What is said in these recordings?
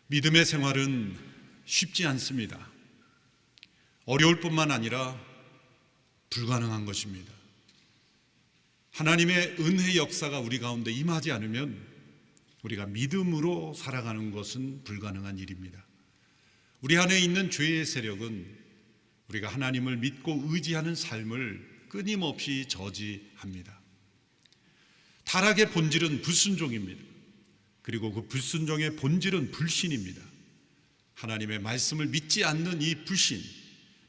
믿음의 생활은 쉽지 않습니다. 어려울 뿐만 아니라 불가능한 것입니다. 하나님의 은혜 역사가 우리 가운데 임하지 않으면 우리가 믿음으로 살아가는 것은 불가능한 일입니다. 우리 안에 있는 죄의 세력은 우리가 하나님을 믿고 의지하는 삶을 끊임없이 저지합니다. 타락의 본질은 불순종입니다. 그리고 그 불순종의 본질은 불신입니다. 하나님의 말씀을 믿지 않는 이 불신,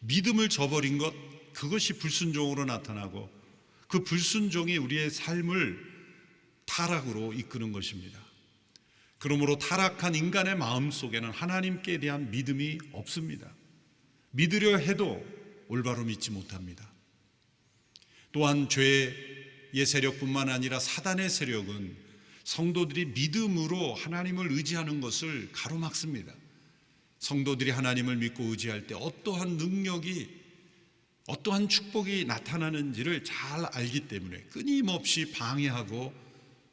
믿음을 저버린 것, 그것이 불순종으로 나타나고 그 불순종이 우리의 삶을 타락으로 이끄는 것입니다. 그러므로 타락한 인간의 마음 속에는 하나님께 대한 믿음이 없습니다. 믿으려 해도 올바로 믿지 못합니다. 또한 죄의 세력뿐만 아니라 사단의 세력은 성도들이 믿음으로 하나님을 의지하는 것을 가로막습니다. 성도들이 하나님을 믿고 의지할 때 어떠한 능력이, 어떠한 축복이 나타나는지를 잘 알기 때문에 끊임없이 방해하고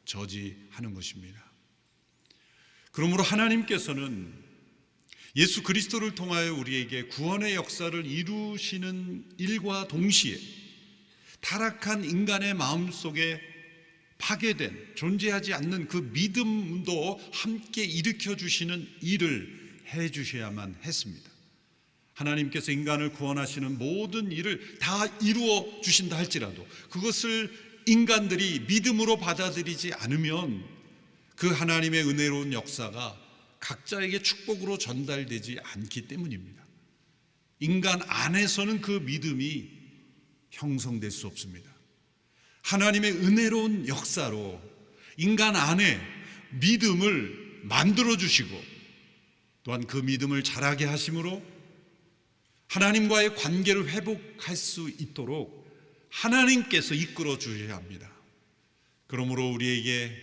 저지하는 것입니다. 그러므로 하나님께서는 예수 그리스도를 통하여 우리에게 구원의 역사를 이루시는 일과 동시에 타락한 인간의 마음속에 파괴된, 존재하지 않는 그 믿음도 함께 일으켜 주시는 일을 해 주셔야만 했습니다. 하나님께서 인간을 구원하시는 모든 일을 다 이루어 주신다 할지라도 그것을 인간들이 믿음으로 받아들이지 않으면 그 하나님의 은혜로운 역사가 각자에게 축복으로 전달되지 않기 때문입니다. 인간 안에서는 그 믿음이 형성될 수 없습니다. 하나님의 은혜로운 역사로 인간 안에 믿음을 만들어 주시고 또한 그 믿음을 자라게 하심으로 하나님과의 관계를 회복할 수 있도록 하나님께서 이끌어 주셔야 합니다. 그러므로 우리에게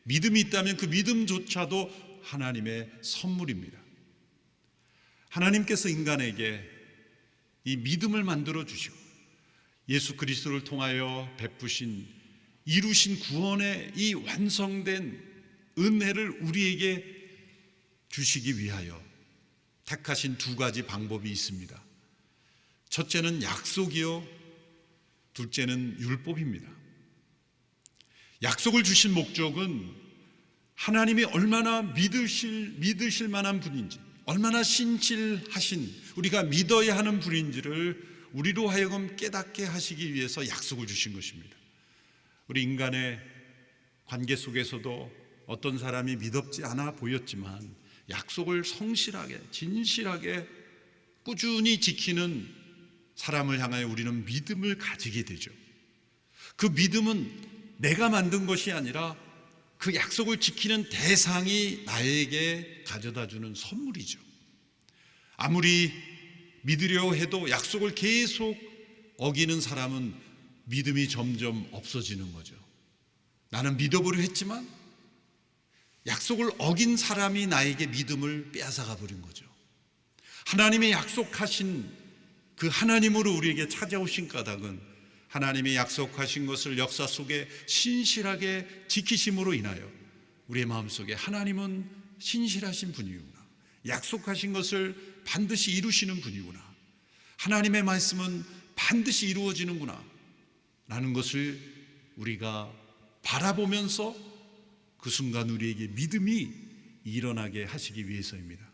믿음이 있다면 그 믿음조차도 하나님의 선물입니다. 하나님께서 인간에게 이 믿음을 만들어 주시고 예수 그리스도를 통하여 베푸신, 이루신 구원의 이 완성된 은혜를 우리에게 주시기 위하여 택하신 두 가지 방법이 있습니다. 첫째는 약속이요, 둘째는 율법입니다. 약속을 주신 목적은 하나님이 얼마나 믿으실 만한 분인지, 얼마나 신실하신, 우리가 믿어야 하는 분인지를 우리로 하여금 깨닫게 하시기 위해서 약속을 주신 것입니다. 우리 인간의 관계 속에서도 어떤 사람이 믿음지 않아 보였지만 약속을 성실하게, 진실하게, 꾸준히 지키는 사람을 향하여 우리는 믿음을 가지게 되죠. 그 믿음은 내가 만든 것이 아니라 그 약속을 지키는 대상이 나에게 가져다 주는 선물이죠. 아무리 믿으려 해도 약속을 계속 어기는 사람은 믿음이 점점 없어지는 거죠. 나는 믿어보려 했지만 약속을 어긴 사람이 나에게 믿음을 빼앗아가 버린 거죠. 하나님의 약속하신 그 하나님으로 우리에게 찾아오신 까닭은 하나님이 약속하신 것을 역사 속에 신실하게 지키심으로 인하여 우리의 마음속에 하나님은 신실하신 분이구나, 약속하신 것을 반드시 이루시는 분이구나, 하나님의 말씀은 반드시 이루어지는구나 라는 것을 우리가 바라보면서 그 순간 우리에게 믿음이 일어나게 하시기 위해서입니다.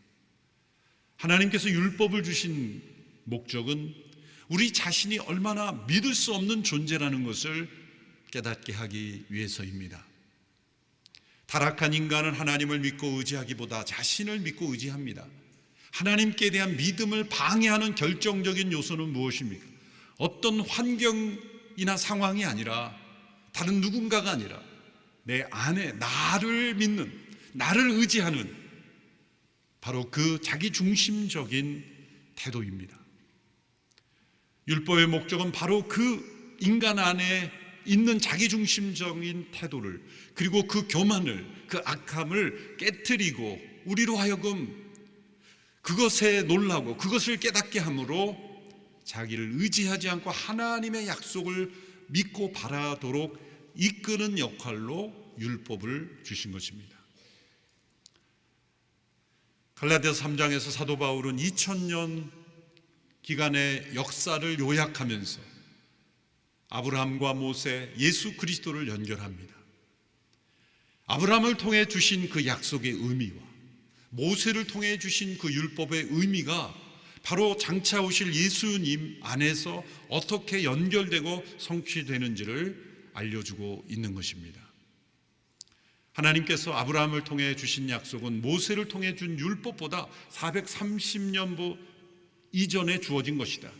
하나님께서 율법을 주신 목적은 우리 자신이 얼마나 믿을 수 없는 존재라는 것을 깨닫게 하기 위해서입니다. 타락한 인간은 하나님을 믿고 의지하기보다 자신을 믿고 의지합니다. 하나님께 대한 믿음을 방해하는 결정적인 요소는 무엇입니까? 어떤 환경이나 상황이 아니라, 다른 누군가가 아니라 내 안에 나를 믿는, 나를 의지하는 바로 그 자기중심적인 태도입니다. 율법의 목적은 바로 그 인간 안에 있는 자기중심적인 태도를, 그리고 그 교만을, 그 악함을 깨트리고 우리로 하여금 그것에 놀라고 그것을 깨닫게 함으로 자기를 의지하지 않고 하나님의 약속을 믿고 바라도록 이끄는 역할로 율법을 주신 것입니다. 갈라디아서 3장에서 사도 바울은 2000년 기간의 역사를 요약하면서 아브라함과 모세, 예수 그리스도를 연결합니다. 아브라함을 통해 주신 그 약속의 의미와 모세를 통해 주신 그 율법의 의미가 바로 장차 오실 예수님 안에서 어떻게 연결되고 성취되는지를 알려주고 있는 것입니다. 하나님께서 아브라함을 통해 주신 약속은 모세를 통해 준 율법보다 430년 이전에 주어진 것이다.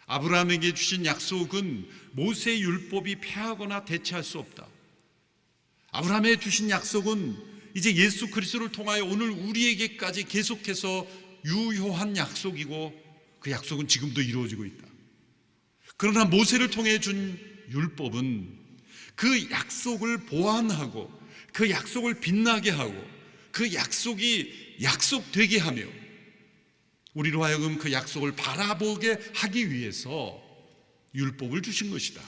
아브라함에게 주신 약속은 모세의 율법이 패하거나 대체할 수 없다. 아브라함에 주신 약속은 이제 예수 그리스도를 통하여 오늘 우리에게까지 계속해서 유효한 약속이고 그 약속은 지금도 이루어지고 있다. 그러나 모세를 통해 준 율법은 그 약속을 보완하고 그 약속을 빛나게 하고 그 약속이 약속되게 하며 우리로 하여금 그 약속을 바라보게 하기 위해서 율법을 주신 것이다.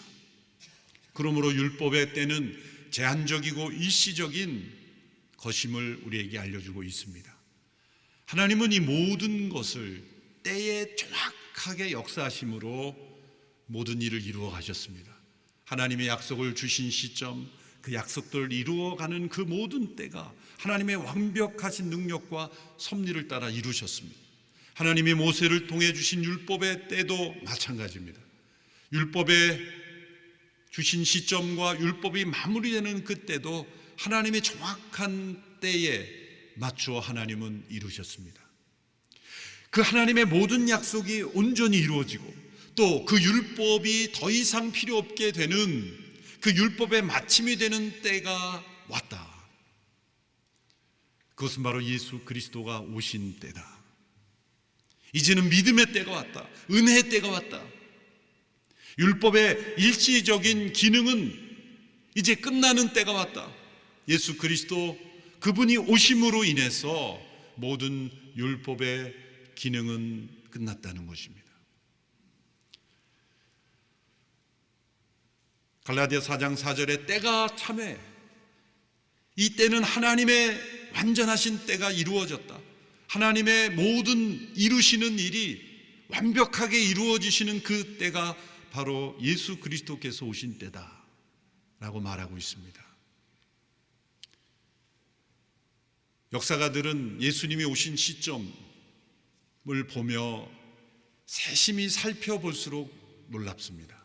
그러므로 율법의 때는 제한적이고 일시적인 것임을 우리에게 알려주고 있습니다. 하나님은 이 모든 것을 때에 정확하게 역사하심으로 모든 일을 이루어 가셨습니다. 하나님의 약속을 주신 시점, 그 약속들을 이루어가는 그 모든 때가 하나님의 완벽하신 능력과 섭리를 따라 이루셨습니다. 하나님이 모세를 통해 주신 율법의 때도 마찬가지입니다. 율법에 주신 시점과 율법이 마무리되는 그때도 하나님의 정확한 때에 맞추어 하나님은 이루셨습니다. 그 하나님의 모든 약속이 온전히 이루어지고 또 그 율법이 더 이상 필요 없게 되는 그 율법의 마침이 되는 때가 왔다. 그것은 바로 예수 그리스도가 오신 때다. 이제는 믿음의 때가 왔다. 은혜의 때가 왔다. 율법의 일시적인 기능은 이제 끝나는 때가 왔다. 예수 그리스도 그분이 오심으로 인해서 모든 율법의 기능은 끝났다는 것입니다. 갈라디아 4장 4절에 때가 참해, 이 때는 하나님의 완전하신 때가 이루어졌다. 하나님의 모든 이루시는 일이 완벽하게 이루어지시는 그 때가 바로 예수 그리스도께서 오신 때다 라고 말하고 있습니다. 역사가들은 예수님이 오신 시점을 보며 세심히 살펴볼수록 놀랍습니다.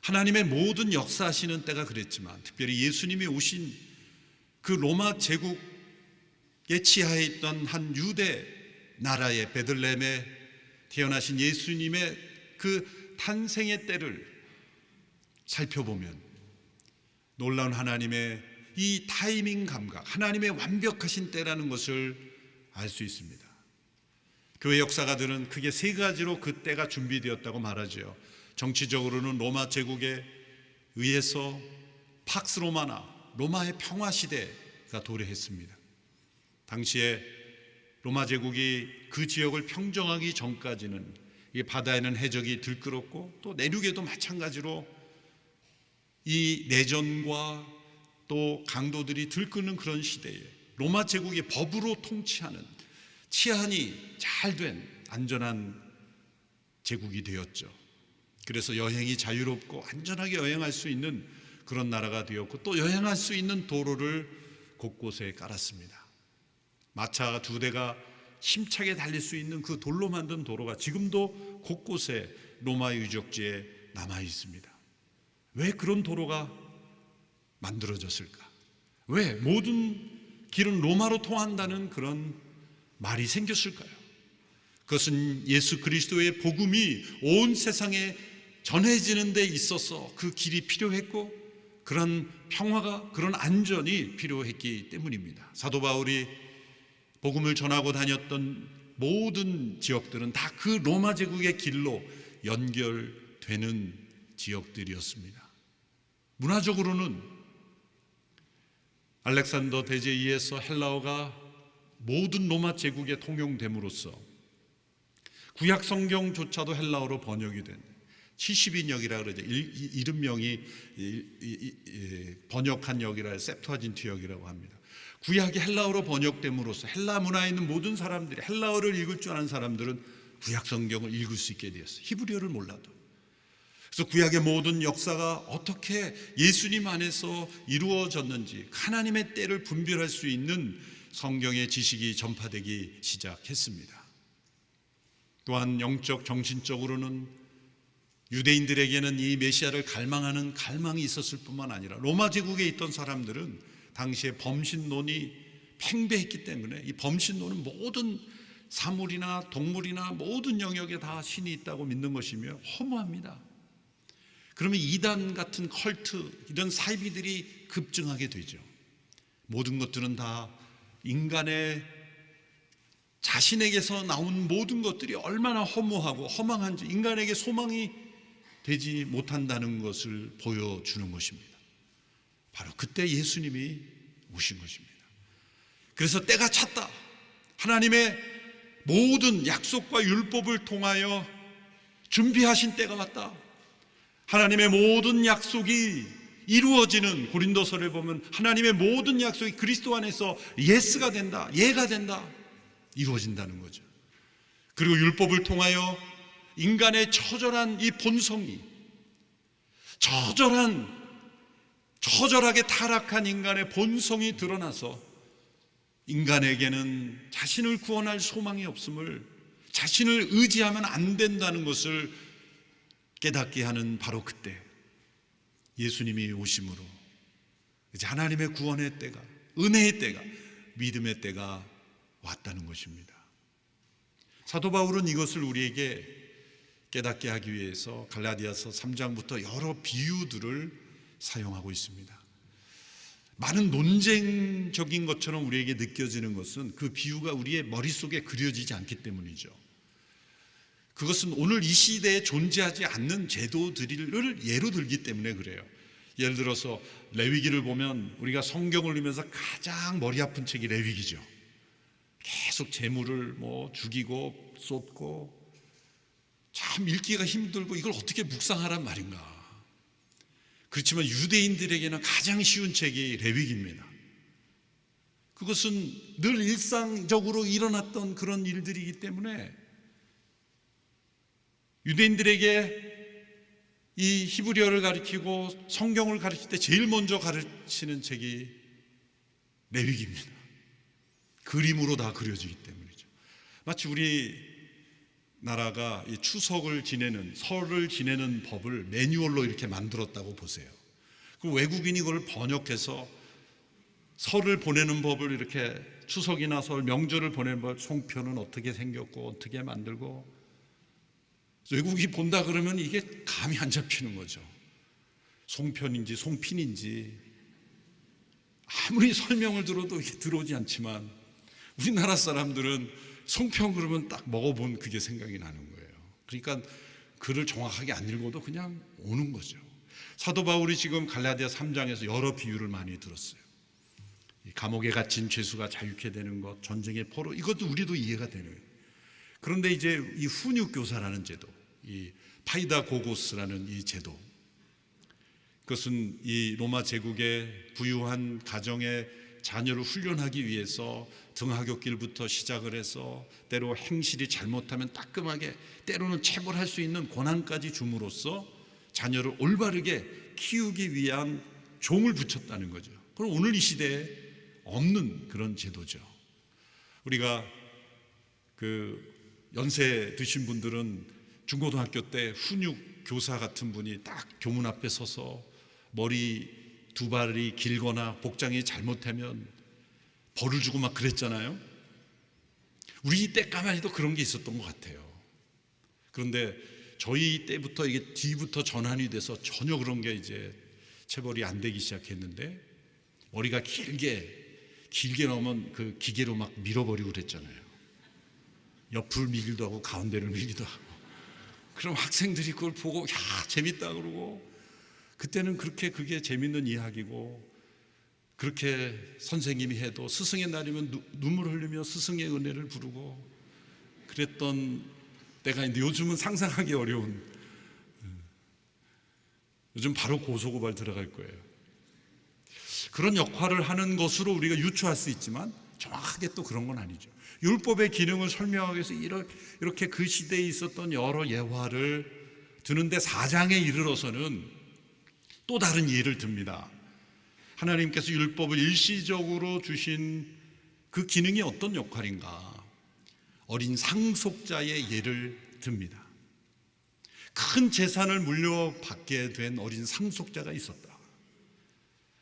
하나님의 모든 역사하시는 때가 그랬지만 특별히 예수님이 오신 그 로마 제국의 치하에 있던 한 유대 나라의 베들레헴에 태어나신 예수님의 그 탄생의 때를 살펴보면 놀라운 하나님의 이 타이밍 감각, 하나님의 완벽하신 때라는 것을 알 수 있습니다. 교회 역사가들은 크게 세 가지로 그 때가 준비되었다고 말하죠. 정치적으로는 로마 제국에 의해서 팍스 로마나 로마의 평화 시대가 도래했습니다. 당시에 로마 제국이 그 지역을 평정하기 전까지는 이 바다에는 해적이 들끓었고 또 내륙에도 마찬가지로 이 내전과 또 강도들이 들끓는 그런 시대에 로마 제국이 법으로 통치하는 치안이 잘 된 안전한 제국이 되었죠. 그래서 여행이 자유롭고 안전하게 여행할 수 있는 그런 나라가 되었고 또 여행할 수 있는 도로를 곳곳에 깔았습니다. 마차 2대가 힘차게 달릴 수 있는 그 돌로 만든 도로가 지금도 곳곳에 로마의 유적지에 남아 있습니다. 왜 그런 도로가 만들어졌을까? 왜 모든 길은 로마로 통한다는 그런 말이 생겼을까요? 그것은 예수 그리스도의 복음이 온 세상에 전해지는 데 있어서 그 길이 필요했고 그런 평화가 그런 안전이 필요했기 때문입니다. 사도 바울이 복음을 전하고 다녔던 모든 지역들은 다 그 로마 제국의 길로 연결되는 지역들이었습니다. 문화적으로는 알렉산더 대제에 의해서 헬라어가 모든 로마 제국에 통용됨으로써 구약 성경조차도 헬라어로 번역이 된 70인역이라 그러죠. 70명이 번역한 역이라 셉투아진트 역이라고 합니다. 구약이 헬라어로 번역됨으로써 헬라 문화에 있는 모든 사람들이, 헬라어를 읽을 줄 아는 사람들은 구약 성경을 읽을 수 있게 되었어요. 히브리어를 몰라도. 그래서 구약의 모든 역사가 어떻게 예수님 안에서 이루어졌는지 하나님의 때를 분별할 수 있는 성경의 지식이 전파되기 시작했습니다. 또한 영적, 정신적으로는 유대인들에게는 이 메시아를 갈망하는 갈망이 있었을 뿐만 아니라 로마 제국에 있던 사람들은 당시에 범신론이 팽배했기 때문에 이 범신론은 모든 사물이나 동물이나 모든 영역에 다 신이 있다고 믿는 것이며 허무합니다. 그러면 이단 같은 컬트, 이런 사이비들이 급증하게 되죠. 모든 것들은 다 인간의 자신에게서 나온 모든 것들이 얼마나 허무하고 허망한지, 인간에게 소망이 되지 못한다는 것을 보여주는 것입니다. 바로 그때 예수님이 오신 것입니다. 그래서 때가 찼다. 하나님의 모든 약속과 율법을 통하여 준비하신 때가 왔다. 하나님의 모든 약속이 이루어지는, 고린도서를 보면 하나님의 모든 약속이 그리스도 안에서 예스가 된다, 예가 된다, 이루어진다는 거죠. 그리고 율법을 통하여 인간의 처절한 이 본성이, 처절하게 타락한 인간의 본성이 드러나서 인간에게는 자신을 구원할 소망이 없음을, 자신을 의지하면 안 된다는 것을 깨닫게 하는 바로 그때 예수님이 오심으로 이제 하나님의 구원의 때가, 은혜의 때가, 믿음의 때가 왔다는 것입니다. 사도 바울은 이것을 우리에게 깨닫게 하기 위해서 갈라디아서 3장부터 여러 비유들을 사용하고 있습니다. 많은 논쟁적인 것처럼 우리에게 느껴지는 것은 그 비유가 우리의 머릿속에 그려지지 않기 때문이죠. 그것은 오늘 이 시대에 존재하지 않는 제도들을 예로 들기 때문에 그래요. 예를 들어서 레위기를 보면 우리가 성경을 읽으면서 가장 머리 아픈 책이 레위기죠. 계속 재물을 죽이고 쏟고 참 읽기가 힘들고 이걸 어떻게 묵상하란 말인가. 그렇지만 유대인들에게는 가장 쉬운 책이 레위기입니다. 그것은 늘 일상적으로 일어났던 그런 일들이기 때문에 유대인들에게 이 히브리어를 가르치고 성경을 가르칠 때 제일 먼저 가르치는 책이 레위기입니다. 그림으로 다 그려지기 때문이죠. 마치 우리나라가 이 추석을 지내는, 설을 지내는 법을 매뉴얼로 이렇게 만들었다고 보세요. 그 외국인이 그걸 번역해서 설을 보내는 법을, 이렇게 추석이나 설, 명절을 보내는 법, 송편은 어떻게 생겼고 어떻게 만들고, 외국이 본다 그러면 이게 감이 안 잡히는 거죠. 송편인지 송핀인지 아무리 설명을 들어도 이게 들어오지 않지만 우리나라 사람들은 송편 그러면 딱 먹어본 그게 생각이 나는 거예요. 그러니까 글을 정확하게 안 읽어도 그냥 오는 거죠. 사도 바울이 지금 갈라디아 3장에서 여러 비유를 많이 들었어요. 감옥에 갇힌 죄수가 자유케 되는 것, 전쟁의 포로, 이것도 우리도 이해가 되는 거예요. 그런데 이제 이 훈육교사라는 제도, 이 파이다고고스라는 이 제도, 그것은 이 로마 제국의 부유한 가정의 자녀를 훈련하기 위해서 등하굣길부터 시작을 해서 때로 행실이 잘못하면 따끔하게, 때로는 체벌할 수 있는 권한까지 줌으로써 자녀를 올바르게 키우기 위한 종을 붙였다는 거죠. 그럼 오늘 이 시대에 없는 그런 제도죠. 우리가 연세 드신 분들은 중고등학교 때 훈육 교사 같은 분이 딱 교문 앞에 서서 머리 두 발이 길거나 복장이 잘못하면 벌을 주고 막 그랬잖아요. 우리 때까만 해도 그런 게 있었던 것 같아요. 그런데 저희 때부터 이게 뒤부터 전환이 돼서 전혀 그런 게 이제 체벌이 안 되기 시작했는데, 머리가 길게 나오면 그 기계로 막 밀어버리고 그랬잖아요. 옆을 밀기도 하고 가운데를 밀기도 하고. 그럼 학생들이 그걸 보고 야 재밌다 그러고, 그때는 그게 재밌는 이야기고, 그렇게 선생님이 해도 스승의 날이면 눈물 흘리며 스승의 은혜를 부르고 그랬던 때가 있는데, 요즘은 상상하기 어려운, 요즘 바로 고소고발 들어갈 거예요. 그런 역할을 하는 것으로 우리가 유추할 수 있지만 정확하게 또 그런 건 아니죠. 율법의 기능을 설명하기 위해서 이렇게 그 시대에 있었던 여러 예화를 드는데 4장에 이르러서는 또 다른 예를 듭니다. 하나님께서 율법을 일시적으로 주신 그 기능이 어떤 역할인가? 어린 상속자의 예를 듭니다. 큰 재산을 물려받게 된 어린 상속자가 있었다.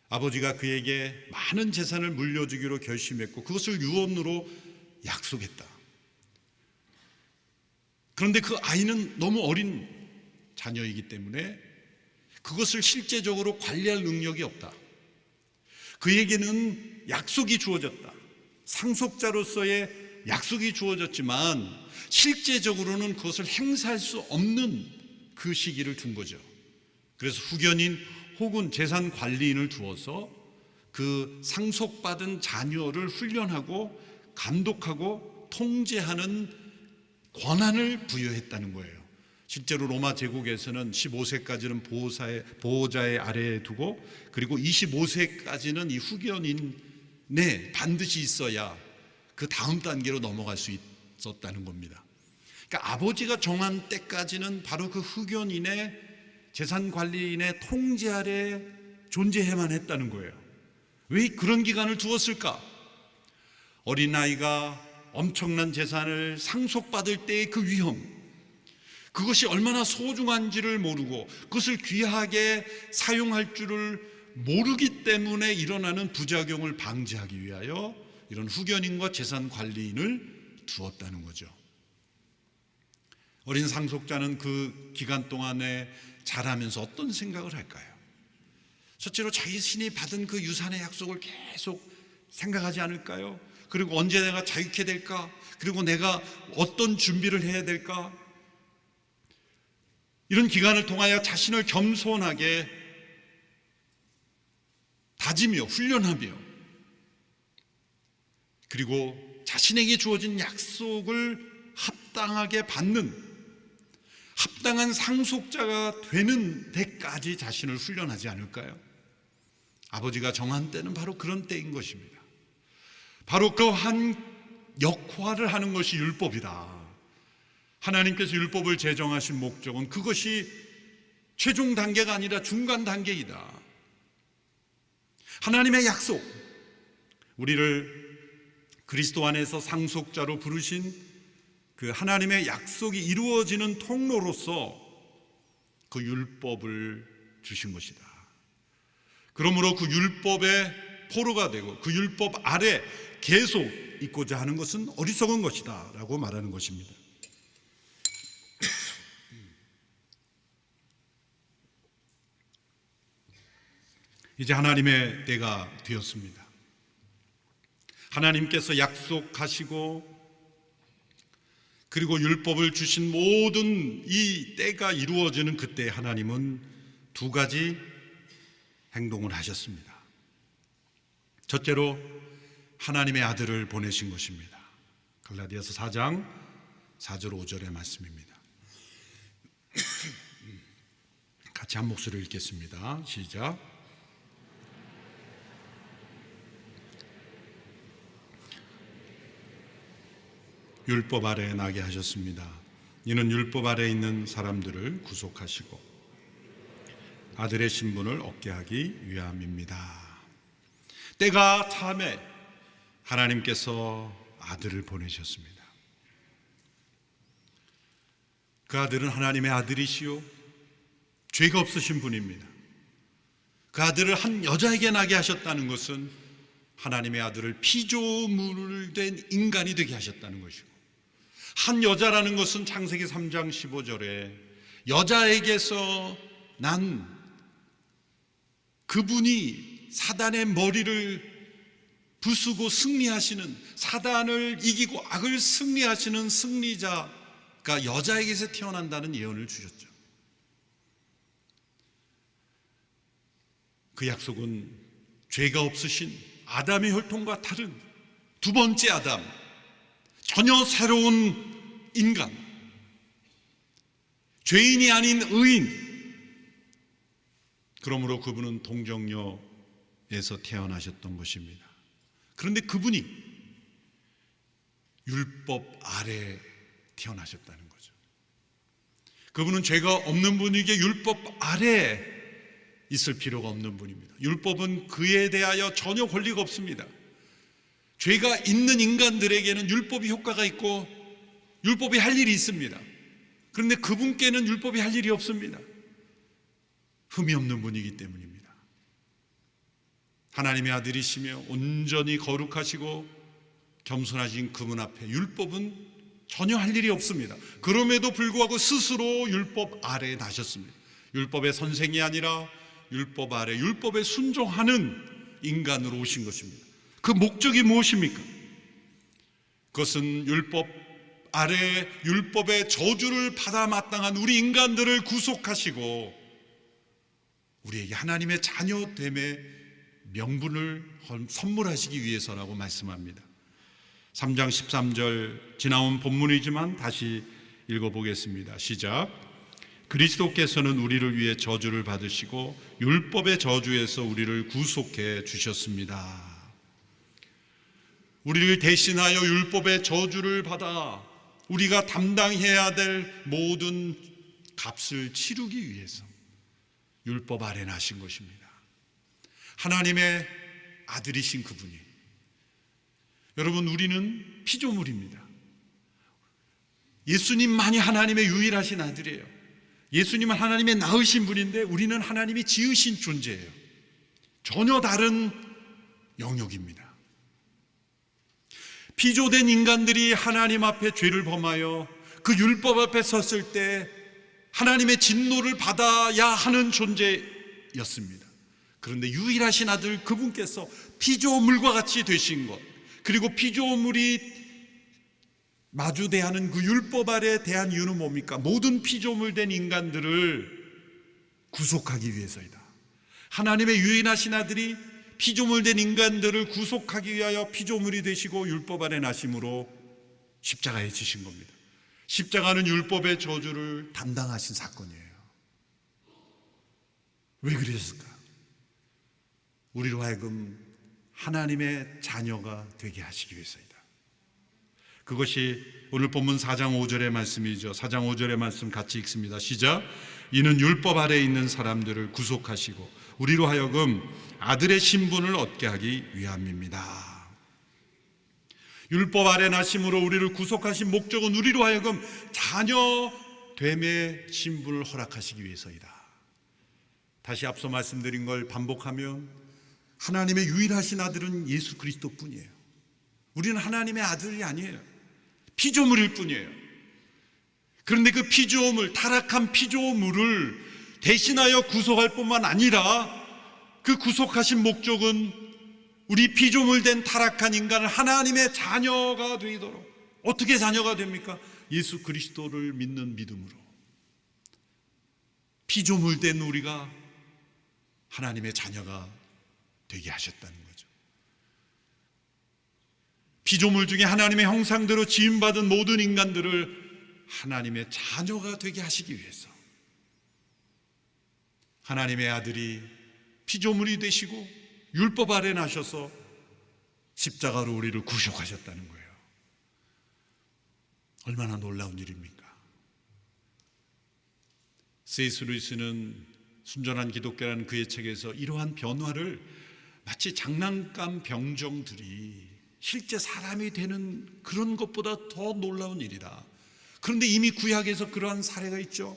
아버지가 그에게 많은 재산을 물려주기로 결심했고 그것을 유언으로 약속했다. 그런데 그 아이는 너무 어린 자녀이기 때문에 그것을 실제적으로 관리할 능력이 없다. 그에게는 약속이 주어졌다. 상속자로서의 약속이 주어졌지만 실제적으로는 그것을 행사할 수 없는 그 시기를 준 거죠. 그래서 후견인 혹은 재산 관리인을 두어서 그 상속받은 자녀를 훈련하고 감독하고 통제하는 권한을 부여했다는 거예요. 실제로 로마 제국에서는 15세까지는 보호자의 아래에 두고 그리고 25세까지는 이 후견인에 반드시 있어야 그 다음 단계로 넘어갈 수 있었다는 겁니다. 그러니까 아버지가 정한 때까지는 바로 그 후견인의 재산관리인의 통제 아래 존재해야만 했다는 거예요. 왜 그런 기간을 두었을까? 어린아이가 엄청난 재산을 상속받을 때의 그 위험, 그것이 얼마나 소중한지를 모르고 그것을 귀하게 사용할 줄을 모르기 때문에 일어나는 부작용을 방지하기 위하여 이런 후견인과 재산관리인을 두었다는 거죠. 어린 상속자는 그 기간 동안에 자라면서 어떤 생각을 할까요? 첫째로 자기 신이 받은 그 유산의 약속을 계속 생각하지 않을까요? 그리고 언제 내가 자유케 될까? 그리고 내가 어떤 준비를 해야 될까? 이런 기간을 통하여 자신을 겸손하게 다지며 훈련하며 그리고 자신에게 주어진 약속을 합당하게 받는 합당한 상속자가 되는 데까지 자신을 훈련하지 않을까요? 아버지가 정한 때는 바로 그런 때인 것입니다. 바로 그 한 역할을 하는 것이 율법이다. 하나님께서 율법을 제정하신 목적은 그것이 최종 단계가 아니라 중간 단계이다. 하나님의 약속, 우리를 그리스도 안에서 상속자로 부르신 그 하나님의 약속이 이루어지는 통로로서 그 율법을 주신 것이다. 그러므로 그 율법의 포로가 되고 그 율법 아래 계속 있고자 하는 것은 어리석은 것이다 라고 말하는 것입니다. 이제 하나님의 때가 되었습니다. 하나님께서 약속하시고 그리고 율법을 주신 모든 이 때가 이루어지는 그때 하나님은 두 가지 행동을 하셨습니다. 첫째로 하나님의 아들을 보내신 것입니다. 갈라디아서 4장 4절 5절의 말씀입니다. 같이 한 목소리로 읽겠습니다. 시작. 율법 아래에 나게 하셨습니다. 이는 율법 아래에 있는 사람들을 구속하시고 아들의 신분을 얻게 하기 위함입니다. 때가 참에 하나님께서 아들을 보내셨습니다. 그 아들은 하나님의 아들이시요 죄가 없으신 분입니다. 그 아들을 한 여자에게 나게 하셨다는 것은 하나님의 아들을 피조물 된 인간이 되게 하셨다는 것이고, 한 여자라는 것은 창세기 3장 15절에 여자에게서 난 그분이 사단의 머리를 부수고 승리하시는, 사단을 이기고 악을 승리하시는 승리자가 여자에게서 태어난다는 예언을 주셨죠. 그 약속은 죄가 없으신 아담의 혈통과 다른 두 번째 아담, 전혀 새로운 인간, 죄인이 아닌 의인, 그러므로 그분은 동정녀의 태어나셨던 것입니다. 그런데 그분이 율법 아래 태어나셨다는 거죠. 그분은 죄가 없는 분에게 율법 아래 있을 필요가 없는 분입니다. 율법은 그에 대하여 전혀 권리가 없습니다. 죄가 있는 인간들에게는 율법이 효과가 있고 율법이 할 일이 있습니다. 그런데 그분께는 율법이 할 일이 없습니다. 흠이 없는 분이기 때문입니다. 하나님의 아들이시며 온전히 거룩하시고 겸손하신 그분 앞에 율법은 전혀 할 일이 없습니다. 그럼에도 불구하고 스스로 율법 아래에 나셨습니다. 율법의 선생이 아니라 율법 아래, 율법에 순종하는 인간으로 오신 것입니다. 그 목적이 무엇입니까? 그것은 율법 아래 율법의 저주를 받아 마땅한 우리 인간들을 구속하시고 우리에게 하나님의 자녀됨의 명분을 선물하시기 위해서라고 말씀합니다. 3장 13절 지나온 본문이지만 다시 읽어보겠습니다. 시작. 그리스도께서는 우리를 위해 저주를 받으시고 율법의 저주에서 우리를 구속해 주셨습니다. 우리를 대신하여 율법의 저주를 받아 우리가 담당해야 될 모든 값을 치르기 위해서 율법 아래 나신 것입니다. 하나님의 아들이신 그분이, 여러분, 우리는 피조물입니다. 예수님만이 하나님의 유일하신 아들이에요. 예수님은 하나님의 낳으신 분인데 우리는 하나님이 지으신 존재예요. 전혀 다른 영역입니다. 피조된 인간들이 하나님 앞에 죄를 범하여 그 율법 앞에 섰을 때 하나님의 진노를 받아야 하는 존재였습니다. 그런데 유일하신 아들 그분께서 피조물과 같이 되신 것, 그리고 피조물이 마주대하는 그 율법 아래 대한 이유는 뭡니까? 모든 피조물 된 인간들을 구속하기 위해서이다. 하나님의 유일하신 아들이 피조물 된 인간들을 구속하기 위하여 피조물이 되시고 율법 아래 나심으로 십자가에 지신 겁니다. 십자가는 율법의 저주를 담당하신 사건이에요. 왜 그러셨을까? 우리로 하여금 하나님의 자녀가 되게 하시기 위해서이다. 그것이 오늘 본문 4장 5절의 말씀이죠. 4장 5절의 말씀 같이 읽습니다. 시작. 이는 율법 아래에 있는 사람들을 구속하시고 우리로 하여금 아들의 신분을 얻게 하기 위함입니다. 율법 아래 나심으로 우리를 구속하신 목적은 우리로 하여금 자녀됨의 신분을 허락하시기 위해서이다. 다시 앞서 말씀드린 걸 반복하면 하나님의 유일하신 아들은 예수 그리스도뿐이에요. 우리는 하나님의 아들이 아니에요. 피조물일 뿐이에요. 그런데 그 피조물, 타락한 피조물을 대신하여 구속할 뿐만 아니라 그 구속하신 목적은 우리 피조물 된 타락한 인간을 하나님의 자녀가 되도록. 어떻게 자녀가 됩니까? 예수 그리스도를 믿는 믿음으로. 피조물 된 우리가 하나님의 자녀가 되게 하셨다는 거죠. 피조물 중에 하나님의 형상대로 지음받은 모든 인간들을 하나님의 자녀가 되게 하시기 위해서 하나님의 아들이 피조물이 되시고 율법 아래 나셔서 십자가로 우리를 구속하셨다는 거예요. 얼마나 놀라운 일입니까? C.S. 루이스는 순전한 기독교라는 그의 책에서 이러한 변화를 마치 장난감 병정들이 실제 사람이 되는 그런 것보다 더 놀라운 일이다. 그런데 이미 구약에서 그러한 사례가 있죠.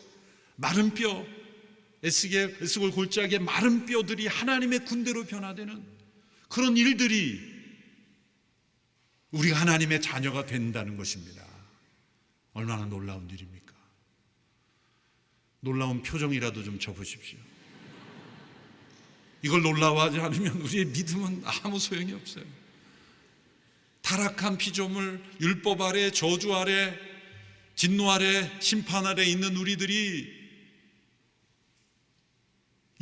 마른 뼈, 에스겔 골짜기의 마른 뼈들이 하나님의 군대로 변화되는 그런 일들이 우리가 하나님의 자녀가 된다는 것입니다. 얼마나 놀라운 일입니까? 놀라운 표정이라도 좀 쳐보십시오. 이걸 놀라워하지 않으면 우리의 믿음은 아무 소용이 없어요. 타락한 피조물, 율법 아래, 저주 아래, 진노 아래, 심판 아래 있는 우리들이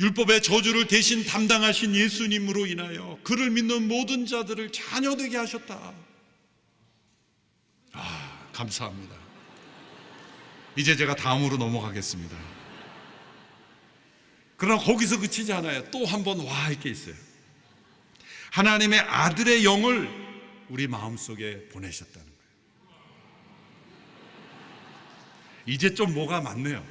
율법의 저주를 대신 담당하신 예수님으로 인하여 그를 믿는 모든 자들을 자녀되게 하셨다. 감사합니다. 이제 제가 다음으로 넘어가겠습니다. 그러나 거기서 그치지 않아요. 또 한 번 와 할 게 있어요. 하나님의 아들의 영을 우리 마음속에 보내셨다는 거예요. 이제 좀 뭐가 많네요.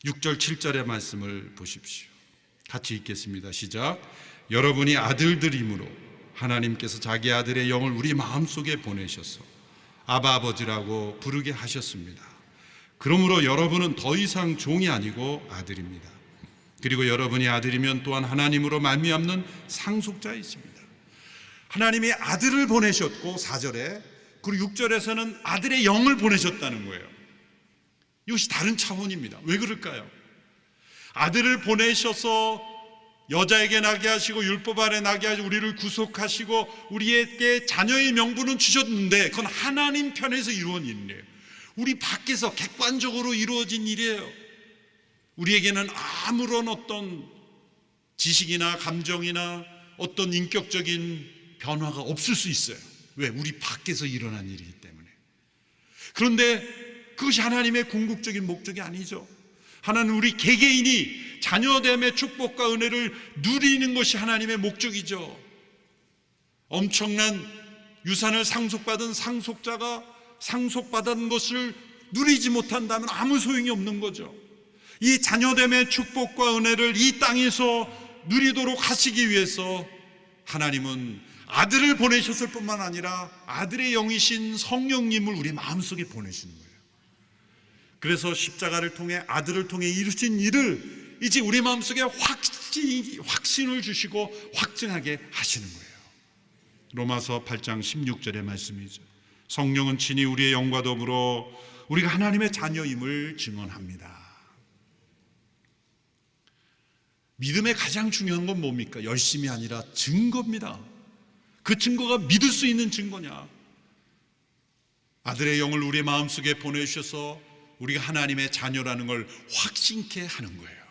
6절 7절의 말씀을 보십시오. 같이 읽겠습니다. 시작. 여러분이 아들들이므로 하나님께서 자기 아들의 영을 우리 마음속에 보내셔서 아바 아버지라고 부르게 하셨습니다. 그러므로 여러분은 더 이상 종이 아니고 아들입니다. 그리고 여러분이 아들이면 또한 하나님으로 말미암는 상속자이십니다. 하나님이 아들을 보내셨고 4절에, 그리고 6절에서는 아들의 영을 보내셨다는 거예요. 이것이 다른 차원입니다. 왜 그럴까요? 아들을 보내셔서 여자에게 나게 하시고 율법 아래 나게 하시고 우리를 구속하시고 우리에게 자녀의 명분은 주셨는데 그건 하나님 편에서 이루어진 일이에요. 우리 밖에서 객관적으로 이루어진 일이에요. 우리에게는 아무런 어떤 지식이나 감정이나 어떤 인격적인 변화가 없을 수 있어요. 왜? 우리 밖에서 일어난 일이기 때문에. 그런데 그것이 하나님의 궁극적인 목적이 아니죠. 하나님은 우리 개개인이 자녀됨의 축복과 은혜를 누리는 것이 하나님의 목적이죠. 엄청난 유산을 상속받은 상속자가 상속받은 것을 누리지 못한다면 아무 소용이 없는 거죠. 이 자녀됨의 축복과 은혜를 이 땅에서 누리도록 하시기 위해서 하나님은 아들을 보내셨을 뿐만 아니라 아들의 영이신 성령님을 우리 마음속에 보내시는 거예요. 그래서 십자가를 통해 아들을 통해 이루신 일을 이제 우리 마음속에 확신을 주시고 확증하게 하시는 거예요. 로마서 8장 16절의 말씀이죠. 성령은 친히 우리의 영과 더불어 우리가 하나님의 자녀임을 증언합니다. 믿음의 가장 중요한 건 뭡니까? 열심이 아니라 증거입니다. 그 증거가 믿을 수 있는 증거냐? 아들의 영을 우리의 마음속에 보내주셔서 우리가 하나님의 자녀라는 걸 확신케 하는 거예요.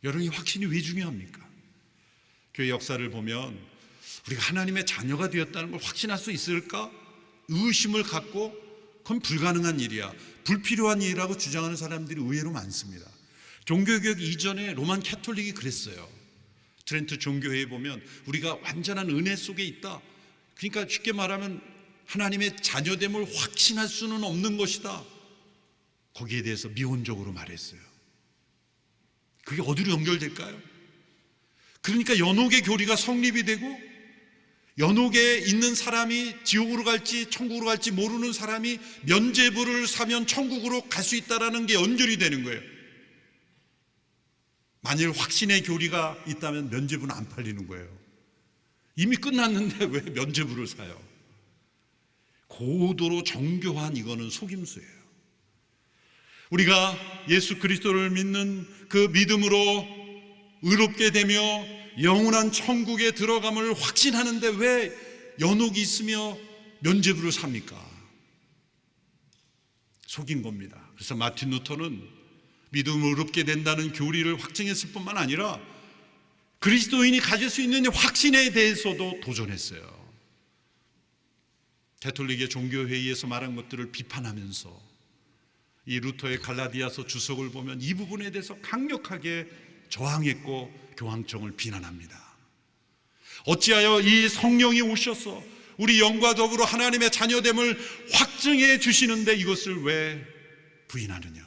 여러분, 이 확신이 왜 중요합니까? 교회 역사를 보면 우리가 하나님의 자녀가 되었다는 걸 확신할 수 있을까? 의심을 갖고 그건 불가능한 일이야, 불필요한 일이라고 주장하는 사람들이 의외로 많습니다. 종교개혁 이전에 로만 캐톨릭이 그랬어요. 트렌트 종교회에 보면 우리가 완전한 은혜 속에 있다, 그러니까 쉽게 말하면 하나님의 자녀됨을 확신할 수는 없는 것이다, 거기에 대해서 미온적으로 말했어요. 그게 어디로 연결될까요? 그러니까 연옥의 교리가 성립이 되고 연옥에 있는 사람이 지옥으로 갈지 천국으로 갈지 모르는 사람이 면죄부를 사면 천국으로 갈 수 있다는 게 연결이 되는 거예요. 만일 확신의 교리가 있다면 면죄부는 안 팔리는 거예요. 이미 끝났는데 왜 면죄부를 사요? 고도로 정교한 이거는 속임수예요. 우리가 예수 그리스도를 믿는 그 믿음으로 의롭게 되며 영원한 천국에 들어감을 확신하는데 왜 연옥이 있으며 면죄부를 삽니까? 속인 겁니다. 그래서 마틴 루터는 믿음을 의롭게 된다는 교리를 확증했을 뿐만 아니라 그리스도인이 가질 수 있는 확신에 대해서도 도전했어요. 가톨릭의 종교회의에서 말한 것들을 비판하면서 이 루터의 갈라디아서 주석을 보면 이 부분에 대해서 강력하게 저항했고 교황청을 비난합니다. 어찌하여 이 성령이 오셔서 우리 영과 더불어 하나님의 자녀됨을 확증해 주시는데 이것을 왜 부인하느냐?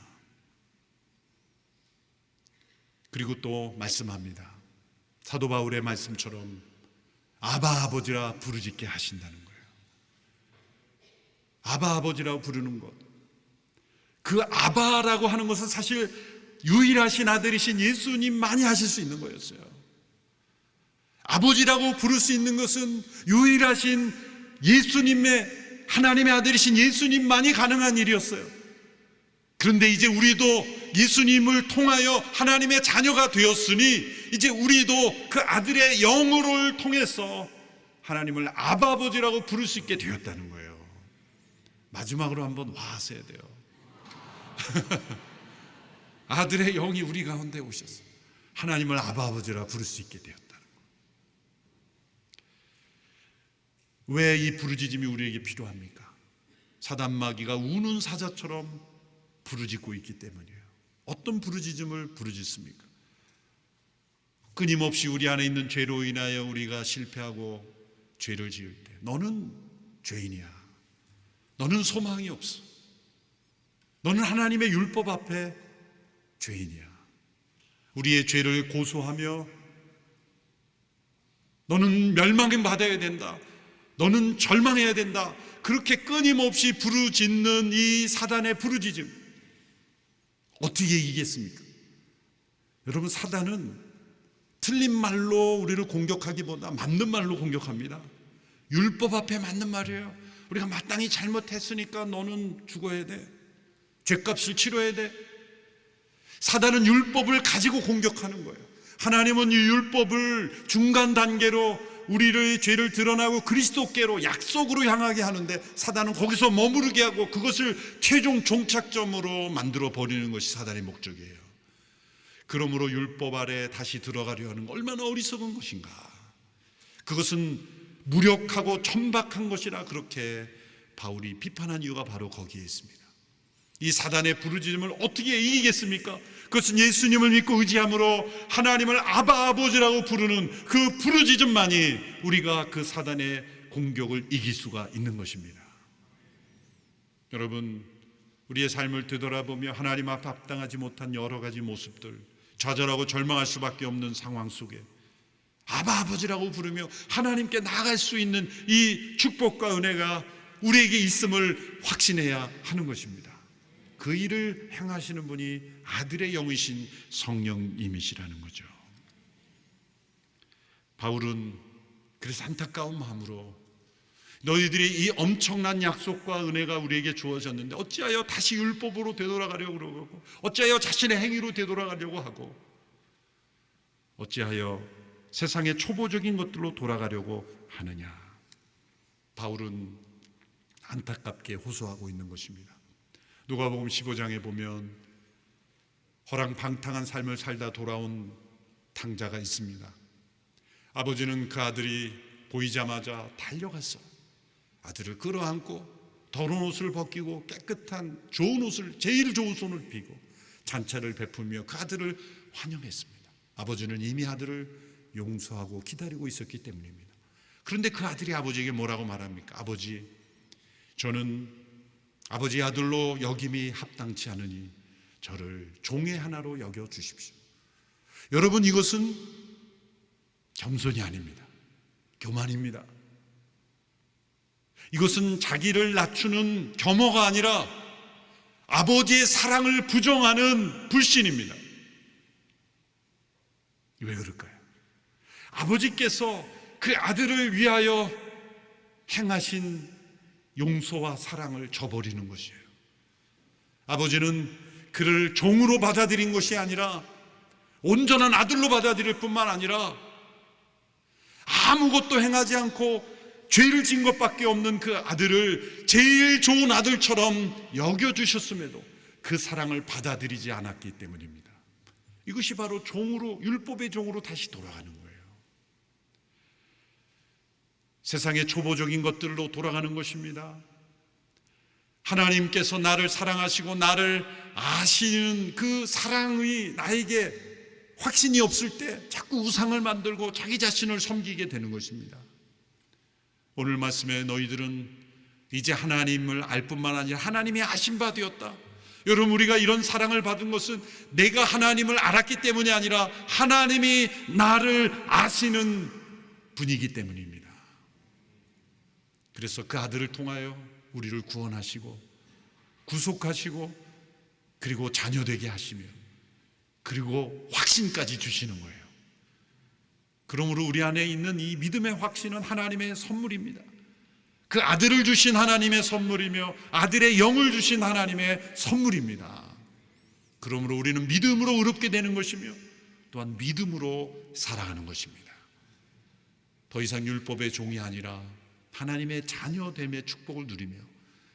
그리고 또 말씀합니다. 사도 바울의 말씀처럼 아바 아버지라 부르짖게 하신다는 거예요. 아바 아버지라고 부르는 것, 그 아바라고 하는 것은 사실 유일하신 아들이신 예수님만이 하실 수 있는 거였어요. 아버지라고 부를 수 있는 것은 유일하신 예수님의, 하나님의 아들이신 예수님만이 가능한 일이었어요. 그런데 이제 우리도 예수님을 통하여 하나님의 자녀가 되었으니 이제 우리도 그 아들의 영으로 통해서 하나님을 아바 아버지라고 부를 수 있게 되었다는 거예요. 마지막으로 한번 와 하셔야 돼요. 아들의 영이 우리 가운데 오셔서 하나님을 아바 아버지라 부를 수 있게 되었다는 거예요. 왜 이 부르짖음이 우리에게 필요합니까? 사단 마귀가 우는 사자처럼 부르짖고 있기 때문이에요. 어떤 부르짖음을 부르짖습니까? 끊임없이 우리 안에 있는 죄로 인하여 우리가 실패하고 죄를 지을 때 너는 죄인이야. 너는 소망이 없어. 너는 하나님의 율법 앞에 죄인이야. 우리의 죄를 고소하며 너는 멸망받아야 된다. 너는 절망해야 된다. 그렇게 끊임없이 부르짖는 이 사단의 부르짖음, 어떻게 이기겠습니까? 여러분, 사단은 틀린 말로 우리를 공격하기보다 맞는 말로 공격합니다. 율법 앞에 맞는 말이에요. 우리가 마땅히 잘못했으니까 너는 죽어야 돼. 죄값을 치러야 돼. 사단은 율법을 가지고 공격하는 거예요. 하나님은 이 율법을 중간 단계로 우리의 죄를 드러나고 그리스도께로 약속으로 향하게 하는데, 사단은 거기서 머무르게 하고 그것을 최종 종착점으로 만들어 버리는 것이 사단의 목적이에요. 그러므로 율법 아래 다시 들어가려 하는 건 얼마나 어리석은 것인가. 그것은 무력하고 천박한 것이라 그렇게 바울이 비판한 이유가 바로 거기에 있습니다. 이 사단의 부르짖음을 어떻게 이기겠습니까? 그것은 예수님을 믿고 의지함으로 하나님을 아바 아버지라고 부르는 그 부르짖음만이 우리가 그 사단의 공격을 이길 수가 있는 것입니다. 여러분, 우리의 삶을 되돌아보며 하나님 앞에 합당하지 못한 여러 가지 모습들, 좌절하고 절망할 수밖에 없는 상황 속에 아바 아버지라고 부르며 하나님께 나아갈 수 있는 이 축복과 은혜가 우리에게 있음을 확신해야 하는 것입니다. 그 일을 행하시는 분이 아들의 영이신 성령님이시라는 거죠. 바울은 그래서 안타까운 마음으로 너희들이 이 엄청난 약속과 은혜가 우리에게 주어졌는데 어찌하여 다시 율법으로 되돌아가려고 그러고, 어찌하여 자신의 행위로 되돌아가려고 하고, 어찌하여 세상의 초보적인 것들로 돌아가려고 하느냐. 바울은 안타깝게 호소하고 있는 것입니다. 누가복음 15장에 보면 허랑방탕한 삶을 살다 돌아온 탕자가 있습니다. 아버지는 그 아들이 보이자마자 달려가서 아들을 끌어안고 더러운 옷을 벗기고 깨끗한 좋은 옷을, 제일 좋은 손을 비고 잔차를 베풀며 그 아들을 환영했습니다. 아버지는 이미 아들을 용서하고 기다리고 있었기 때문입니다. 그런데 그 아들이 아버지에게 뭐라고 말합니까? 아버지, 저는 아버지의 아들로 여김이 합당치 않으니 저를 종의 하나로 여겨 주십시오. 여러분, 이것은 겸손이 아닙니다. 교만입니다. 이것은 자기를 낮추는 겸허가 아니라 아버지의 사랑을 부정하는 불신입니다. 왜 그럴까요? 아버지께서 그 아들을 위하여 행하신 용서와 사랑을 저버리는 것이에요. 아버지는 그를 종으로 받아들인 것이 아니라 온전한 아들로 받아들일 뿐만 아니라 아무것도 행하지 않고 죄를 진 것밖에 없는 그 아들을 제일 좋은 아들처럼 여겨주셨음에도 그 사랑을 받아들이지 않았기 때문입니다. 이것이 바로 종으로, 율법의 종으로 다시 돌아가는 거예요. 세상의 초보적인 것들로 돌아가는 것입니다. 하나님께서 나를 사랑하시고 나를 아시는 그 사랑이 나에게 확신이 없을 때 자꾸 우상을 만들고 자기 자신을 섬기게 되는 것입니다. 오늘 말씀에 너희들은 이제 하나님을 알 뿐만 아니라 하나님이 아신 바 되었다. 여러분, 우리가 이런 사랑을 받은 것은 내가 하나님을 알았기 때문이 아니라 하나님이 나를 아시는 분이기 때문입니다. 그래서 그 아들을 통하여 우리를 구원하시고 구속하시고 그리고 자녀되게 하시며 그리고 확신까지 주시는 거예요. 그러므로 우리 안에 있는 이 믿음의 확신은 하나님의 선물입니다. 그 아들을 주신 하나님의 선물이며 아들의 영을 주신 하나님의 선물입니다. 그러므로 우리는 믿음으로 의롭게 되는 것이며 또한 믿음으로 살아가는 것입니다. 더 이상 율법의 종이 아니라 하나님의 자녀됨의 축복을 누리며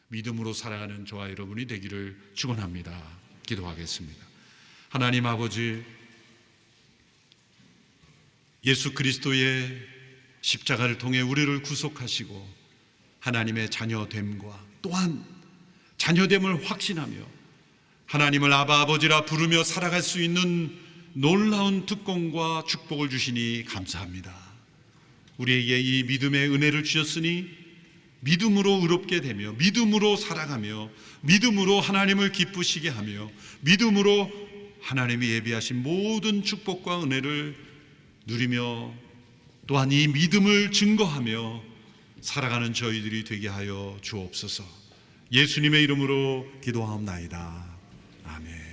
믿음으로 살아가는 저와 여러분이 되기를 축원합니다. 기도하겠습니다. 하나님 아버지, 예수 그리스도의 십자가를 통해 우리를 구속하시고 하나님의 자녀됨과 또한 자녀됨을 확신하며 하나님을 아바 아버지라 부르며 살아갈 수 있는 놀라운 특권과 축복을 주시니 감사합니다. 우리에게 이 믿음의 은혜를 주셨으니 믿음으로 의롭게 되며 믿음으로 살아가며 믿음으로 하나님을 기쁘시게 하며 믿음으로 하나님이 예비하신 모든 축복과 은혜를 누리며 또한 이 믿음을 증거하며 살아가는 저희들이 되게 하여 주옵소서. 예수님의 이름으로 기도하옵나이다. 아멘.